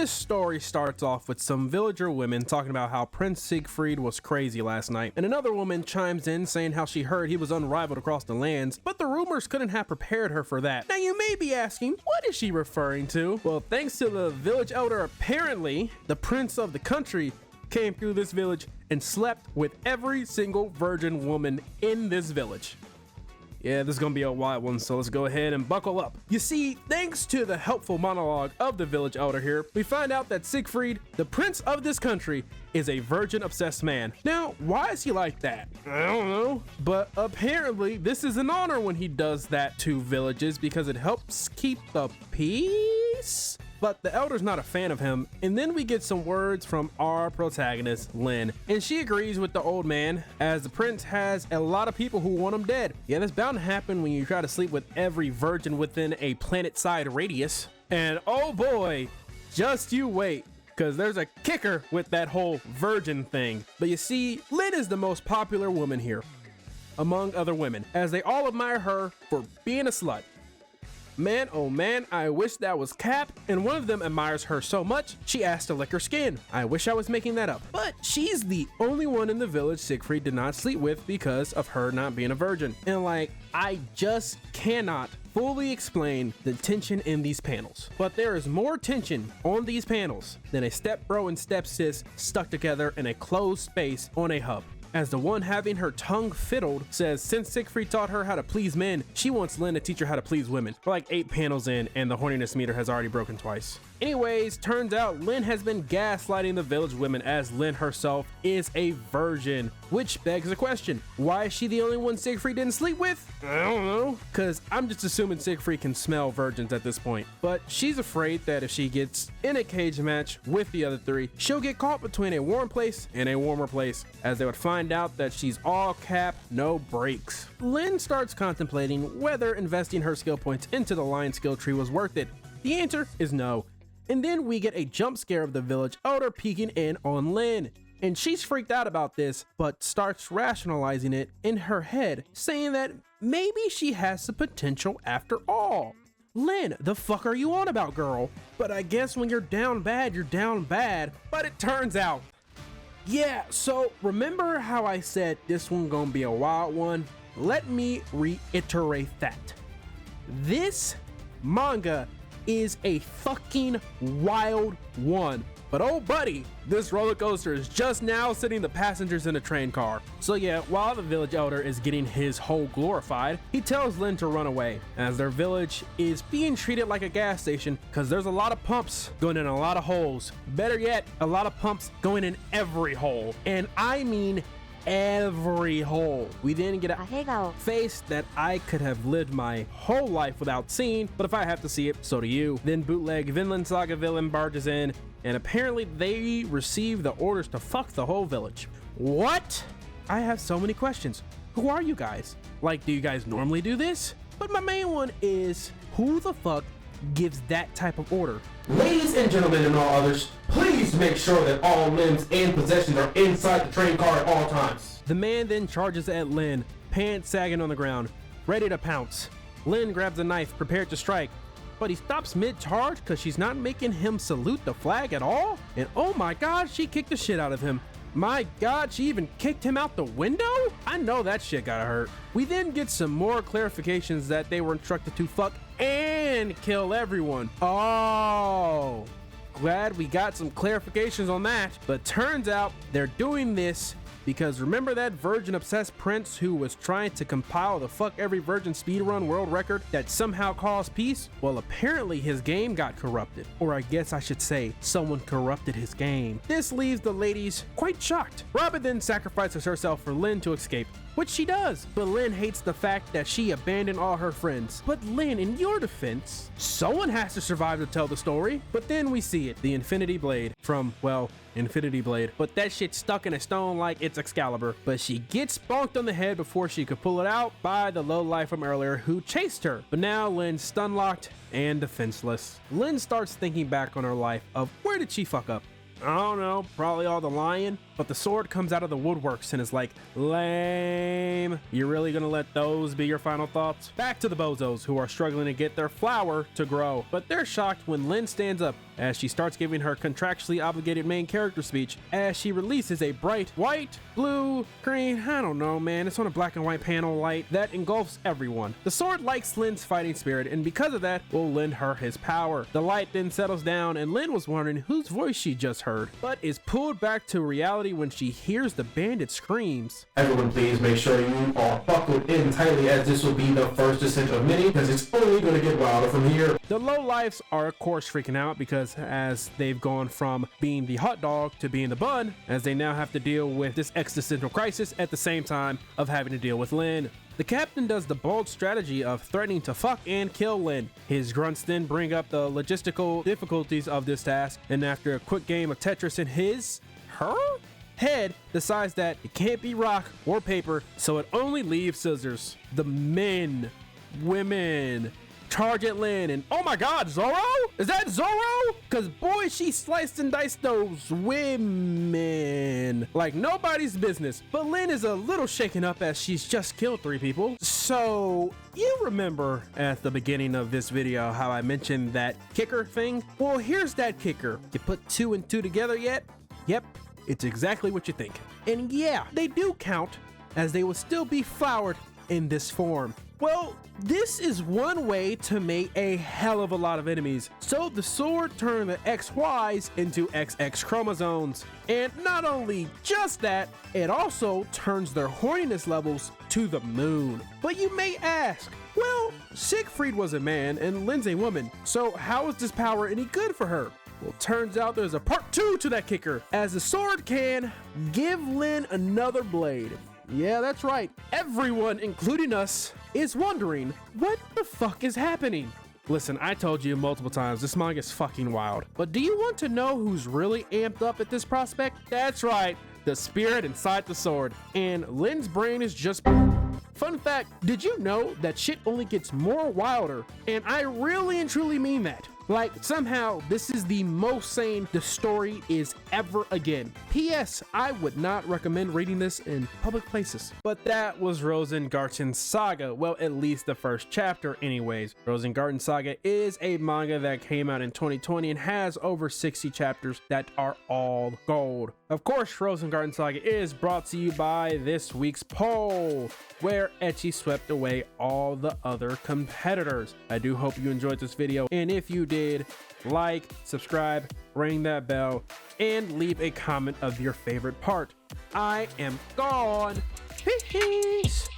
This story starts off with some villager women talking about how Prince Siegfried was crazy last night, and another woman chimes in saying how she heard he was unrivaled across the lands, but the rumors couldn't have prepared her for that. Now you may be asking, what is she referring to? Well, thanks to the village elder, apparently the prince of the country came through this village and slept with every single virgin woman in this village. Yeah, this is gonna be a wild one, so let's go ahead and buckle up. You see, thanks to the helpful monologue of the village elder here, we find out that Siegfried, the prince of this country, is a virgin-obsessed man. Now, why is he like that? I don't know. But apparently, this is an honor when he does that to villages because it helps keep the peace? But the elder's not a fan of him, and then we get some words from our protagonist, Lynn, and she agrees with the old man, as the prince has a lot of people who want him dead. Yeah, that's bound to happen when you try to sleep with every virgin within a planet-side radius. And oh boy, just you wait, because there's a kicker with that whole virgin thing. But you see, Lynn is the most popular woman here, among other women, as they all admire her for being a slut. Man, oh man, I wish that was Cap, and one of them admires her so much, she asked to lick her skin. I wish I was making that up. But she's the only one in the village Siegfried did not sleep with because of her not being a virgin. And like, I just cannot fully explain the tension in these panels. But there is more tension on these panels than a stepbro and stepsis stuck together in a closed space on a hub. As the one having her tongue fiddled says since Siegfried taught her how to please men, she wants Lynn to teach her how to please women. We're like 8 panels in and the horniness meter has already broken twice. Anyways, turns out Lynn has been gaslighting the village women as Lynn herself is a virgin, which begs the question, why is she the only one Siegfried didn't sleep with? I don't know, cause I'm just assuming Siegfried can smell virgins at this point, but she's afraid that if she gets in a cage match with the other 3, she'll get caught between a warm place and a warmer place, as they would find out that she's all Cap, no breaks. Lynn starts contemplating whether investing her skill points into the lion skill tree was worth it. The answer is no. And then we get a jump scare of the village elder peeking in on Lynn. And she's freaked out about this, but starts rationalizing it in her head, saying that maybe she has the potential after all. Lynn, the fuck are you on about, girl? But I guess when you're down bad, you're down bad. But it turns out, yeah, so remember how I said this one gonna be a wild one? Let me reiterate that. This manga is a fucking wild one. But oh buddy, this roller coaster is just now sitting the passengers in a train car. So yeah, while the village elder is getting his hole glorified, he tells Lynn to run away, as their village is being treated like a gas station because there's a lot of pumps going in a lot of holes. Better yet, a lot of pumps going in every hole. And I mean every hole. We then get a face that I could have lived my whole life without seeing, but if I have to see it, so do you. Then bootleg Vinland Saga villain barges in, and apparently they receive the orders to fuck the whole village. What? I have so many questions. Who are you guys? Like, do you guys normally do this? But my main one is, who the fuck gives that type of order? Ladies and gentlemen and all others, please make sure that all limbs and possessions are inside the train car at all times. The man then charges at Lynn, pants sagging on the ground, ready to pounce. Lynn grabs a knife, prepared to strike, but he stops mid-charge because she's not making him salute the flag at all? And oh my god, she kicked the shit out of him. My god, she even kicked him out the window? I know that shit gotta hurt. We then get some more clarifications that they were instructed to fuck and kill everyone. Oh, glad we got some clarifications on that. But turns out they're doing this because remember that virgin obsessed prince who was trying to compile the fuck every virgin speedrun world record that somehow caused peace? Well, apparently his game got corrupted, or I guess I should say someone corrupted his game. This leaves the ladies quite shocked. Robin then sacrifices herself for Lynn to escape, which she does, but Lynn hates the fact that she abandoned all her friends. But Lynn, in your defense, someone has to survive to tell the story. But then we see it, the Infinity Blade from, well, Infinity Blade, but that shit's stuck in a stone like it's Excalibur. But she gets bonked on the head before she could pull it out by the lowlife from earlier who chased her. But now Lynn's stun-locked and defenseless. Lynn starts thinking back on her life of where did she fuck up? I don't know, probably all the lying, but the sword comes out of the woodworks and is like, lame. You're really gonna let those be your final thoughts? Back to the bozos who are struggling to get their flower to grow, but they're shocked when Lynn stands up as she starts giving her contractually obligated main character speech as she releases a bright white, blue, green, I don't know, man, it's on a black and white panel light that engulfs everyone. The sword likes Lin's fighting spirit, and because of that will lend her his power. The light then settles down, and Lin was wondering whose voice she just heard, but is pulled back to reality when she hears the bandit screams. Everyone please make sure you are buckled in tightly, as this will be the first descent of many, because it's only going to get wilder from here. The lowlifes are of course freaking out because as they've gone from being the hot dog to being the bun, as they now have to deal with this existential crisis at the same time of having to deal with Lin. The captain does the bold strategy of threatening to fuck and kill Lin. His grunts then bring up the logistical difficulties of this task, and after a quick game of Tetris in her head, decides that it can't be rock or paper, so it only leaves scissors. The women charge at Lin, and oh my god, Zorro? Is that Zorro? Cause boy, she sliced and diced those women like nobody's business. But Lin is a little shaken up as she's just killed 3 people. So you remember at the beginning of this video how I mentioned that kicker thing? Well, here's that kicker. You put 2 and 2 together yet? Yep, it's exactly what you think. And yeah, they do count, as they will still be flowered in this form. Well, this is one way to make a hell of a lot of enemies. So the sword turned the XYs into XX chromosomes. And not only just that, it also turns their horniness levels to the moon. But you may ask, well, Siegfried was a man and Lin's a woman, so how is this power any good for her? Well, turns out there's a part 2 to that kicker, as the sword can give Lin another blade. Yeah, that's right. Everyone, including us, is wondering what the fuck is happening. Listen, I told you multiple times, this manga is fucking wild. But do you want to know who's really amped up at this prospect? That's right, the spirit inside the sword. And Lin's brain is just... Fun fact, did you know that shit only gets more wilder? And I really and truly mean that. Like, somehow, this is the most sane the story is ever again. P.S. I would not recommend reading this in public places. But that was Rosengarten Saga. Well, at least the first chapter anyways. Rosengarten Saga is a manga that came out in 2020 and has over 60 chapters that are all gold. Of course, Rosengarten Saga is brought to you by this week's poll, where Ecchi swept away all the other competitors. I do hope you enjoyed this video, and if you did, like, subscribe, ring that bell, and leave a comment of your favorite part. I am gone. Peace.